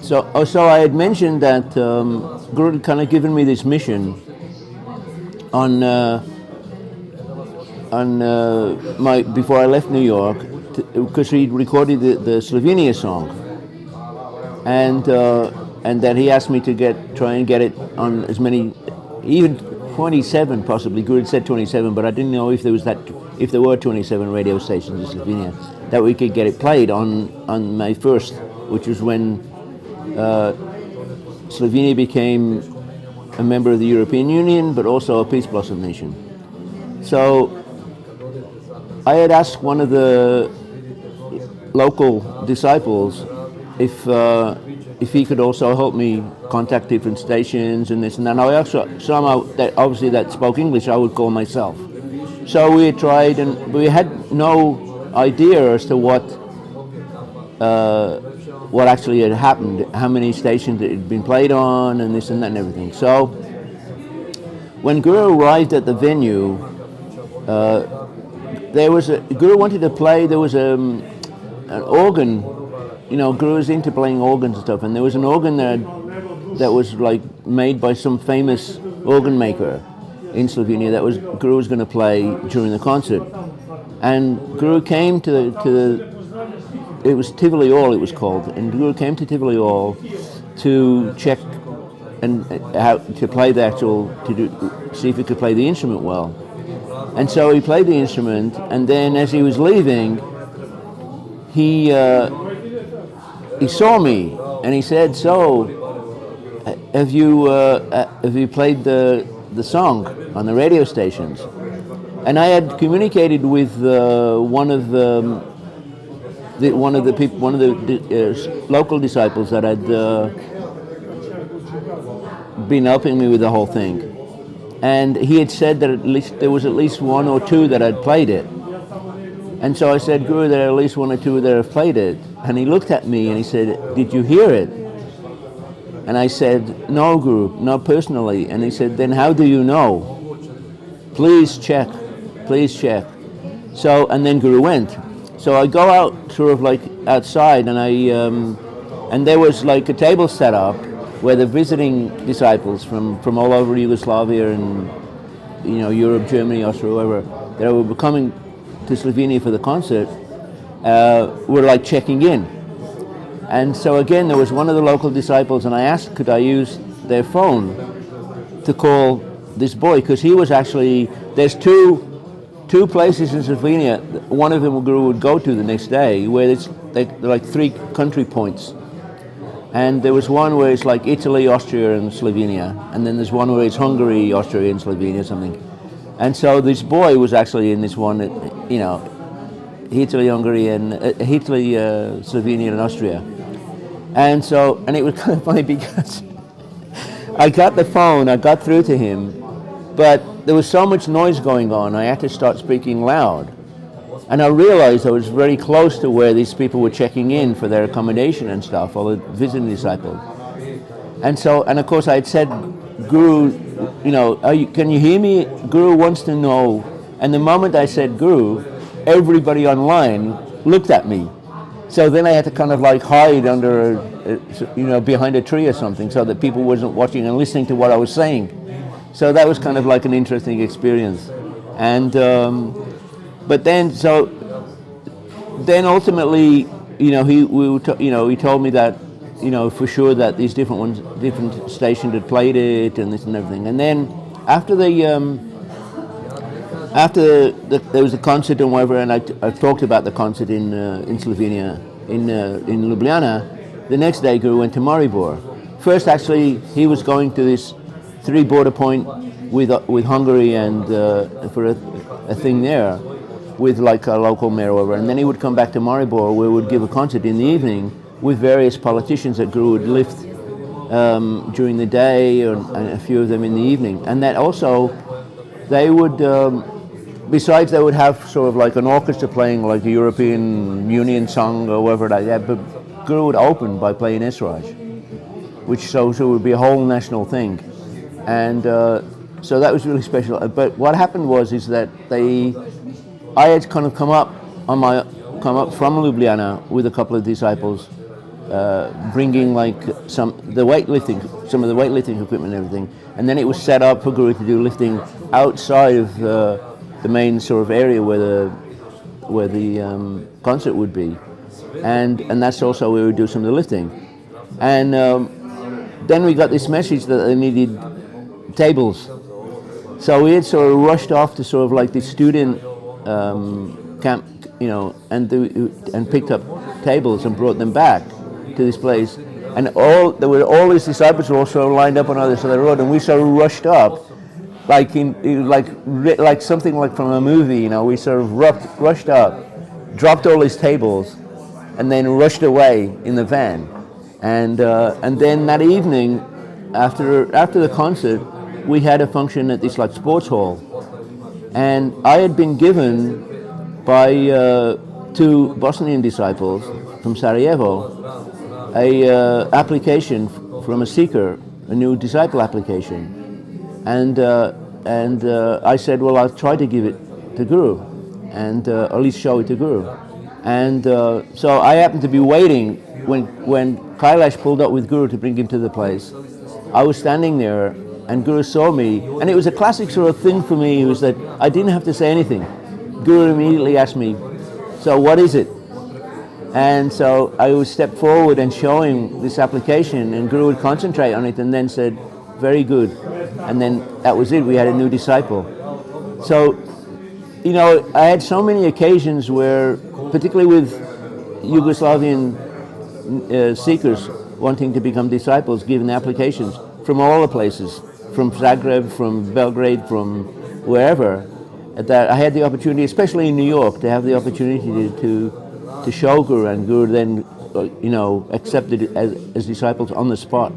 So I had mentioned that Guru had kind of given me this mission on my before I left New York, because he'd recorded the Slovenia song, and that he asked me to try and get it on as many, even 27 possibly. Guru had said 27, but I didn't know if there were 27 radio stations in Slovenia that we could get it played on May 1st, which was when Slovenia became a member of the European Union, but also a peace blossom nation. So I had asked one of the local disciples if he could also help me contact different stations and this and that. And I also somehow obviously that spoke English, I would call myself. So we tried, and we had no idea as to what actually had happened, how many stations it had been played on, and this and that and everything. So when Guru arrived at the venue, Guru wanted to play. There was an organ. Guru was into playing organs and stuff, and there was an organ that was like made by some famous organ maker in Slovenia that Guru was going to play during the concert. And Guru came to it was Tivoli Hall, it was called, and Guru came to Tivoli Hall to check and how to play see if he could play the instrument well. And so he played the instrument, and then as he was leaving, he saw me, and he said, "So, have you played the song on the radio stations?" And I had communicated with one of the local disciples that had been helping me with the whole thing, and he had said that there was at least one or two that had played it. And so I said, "Guru, there are at least one or two that have played it." And he looked at me and he said, "Did you hear it?" And I said, "No, Guru, not personally." And he said, "Then how do you know? Please check. So, and then Guru went. So I go out, sort of like outside, and and there was like a table set up where the visiting disciples from all over Yugoslavia and Europe, Germany, Austria, wherever, that were coming to Slovenia for the concert, were like checking in. And so again, there was one of the local disciples, and I asked, could I use their phone to call this boy, because he was actually, there's two places in Slovenia, one of them Guru would go to the next day, where they're like 3 country points. And there was one where it's like Italy, Austria, and Slovenia, and then there's one where it's Hungary, Austria, and Slovenia, something. And so this boy was actually in this one, Italy, Hungary, and Italy, Slovenia, and Austria. And it was kind of funny because I got the phone, I got through to him, but there was so much noise going on, I had to start speaking loud. And I realized I was very close to where these people were checking in for their accommodation and stuff, all the visiting disciples. And of course I had said, "Guru, can you hear me? Guru wants to know." And the moment I said Guru, everybody online looked at me. So then I had to kind of like hide under, behind a tree or something, so that people wasn't watching and listening to what I was saying. So that was kind of like an interesting experience. And but then ultimately, he told me that, for sure that these different stations had played it and this and everything. And then after there was a concert and whatever, and I talked about the concert in Slovenia, in Ljubljana. The next day, Guru went to Maribor. First, actually, he was going to this 3 border point with Hungary and for a thing there, with like a local mayor or whatever, and then he would come back to Maribor, where we would give a concert in the evening with various politicians that Guru would lift during the day, and a few of them in the evening. And that also, they would, besides they would have sort of like an orchestra playing like a European Union song or whatever like that, but Guru would open by playing Esraj, which so it would be a whole national thing. And so that was really special. But what happened is that I had kind of come up from Ljubljana with a couple of disciples, bringing like some of the weightlifting equipment and everything, and then it was set up for Guru to do lifting outside of the main sort of area where the concert would be, and that's also where we would do some of the lifting, and then we got this message that they needed tables, so we had sort of rushed off to sort of like the student camp, and picked up tables and brought them back to this place, and all these disciples were also lined up on either side of the road, and we sort of rushed up, like something like from a movie, we sort of rushed up, dropped all these tables, and then rushed away in the van, and then that evening, after the concert, we had a function at this like sports hall, and I had been given by two Bosnian disciples from Sarajevo a application from a seeker, a new disciple application, and I said, well, I'll try to give it to Guru, and at least show it to Guru, and so I happened to be waiting when Kailash pulled up with Guru to bring him to the place. I was standing there, and Guru saw me, and it was a classic sort of thing for me, was that I didn't have to say anything. Guru immediately asked me, so what is it? And so I would step forward and show him this application, and Guru would concentrate on it and then said, very good. And then that was it, we had a new disciple. So, I had so many occasions where, particularly with Yugoslavian seekers wanting to become disciples, given applications from all the places, from Zagreb, from Belgrade, from wherever, that I had the opportunity, especially in New York, to have the opportunity to show Guru, and Guru then, accepted as disciples on the spot.